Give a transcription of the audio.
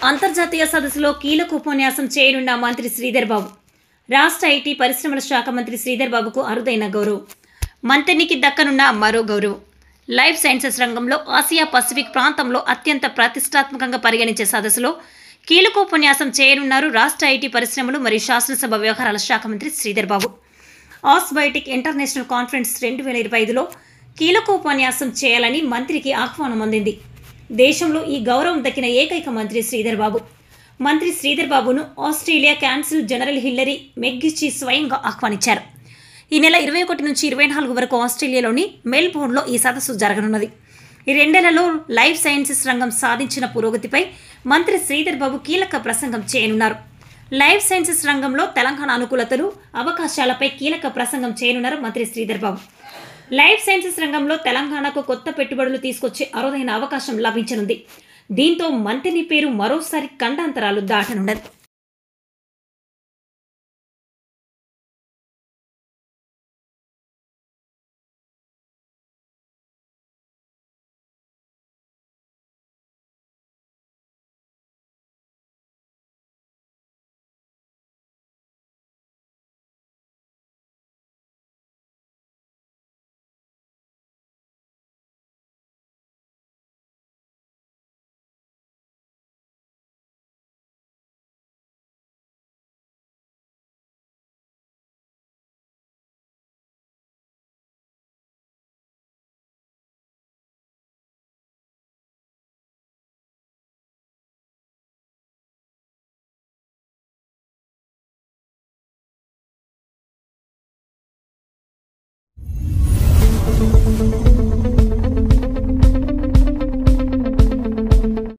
అంతర్జాతీయ సదస్సులో కీలక ఉపన్యాసం చేయనున్న మంత్రి శ్రీధర్ బాబు. రాష్ట్ర ఐటీ పరిశ్రమల శాఖ మంత్రి శ్రీధర్ బాబుకు అరుదైన గౌరవం. మంత్రికి దక్కనున్న మరో గౌరవం. లైఫ్ సైన్సెస్ రంగంలో ఆసియా పసిఫిక్ ప్రాంతంలో అత్యంత ప్రతిష్టాత్మకంగా పరిగణించే సదస్సులో కీలకోపన్యాసం చేయనున్నారు రాష్ట్ర ఐటీ పరిశ్రమలు మరియు శాసనసభ వ్యవహారాల శాఖ మంత్రి శ్రీధర్ బాబు. ఆస్బయోటిక్ ఇంటర్నేషనల్ కాన్ఫరెన్స్ 2025లో కీలకోపన్యాసం చేయాలని మంత్రికి ఆహ్వానం అందింది. దేశంలో ఈ గౌరవం దక్కిన ఏకైక మంత్రి శ్రీధర్ బాబు. మంత్రి శ్రీధర్ బాబును ఆస్ట్రేలియా కాన్సుల్ జనరల్ హిల్లరీ మెగ్గిచి స్వయంగా ఆహ్వానించారు. ఈ నెల 21 నుంచి 24 వరకు ఆస్ట్రేలియాలోని మెల్బోర్న్లో ఈ సదస్సు జరగనున్నది. ఈ 2 నెలల్లో లైఫ్ సైన్సెస్ రంగం సాధించిన పురోగతిపై మంత్రి శ్రీధర్ బాబు కీలక ప్రసంగం చేయనున్నారు. లైఫ్ సైన్సెస్ రంగంలో తెలంగాణ అనుకూలతలు, అవకాశాలపై కీలక ప్రసంగం చేయనున్నారు మంత్రి శ్రీధర్ బాబు. లైఫ్ సైన్సెస్ రంగంలో తెలంగాణకు కొత్త పెట్టుబడులు తీసుకొచ్చే అరుదైన అవకాశం లభించనుంది. దీంతో మంత్రి పేరు మరోసారి ఖండాంతరాలు దాటనున్నది.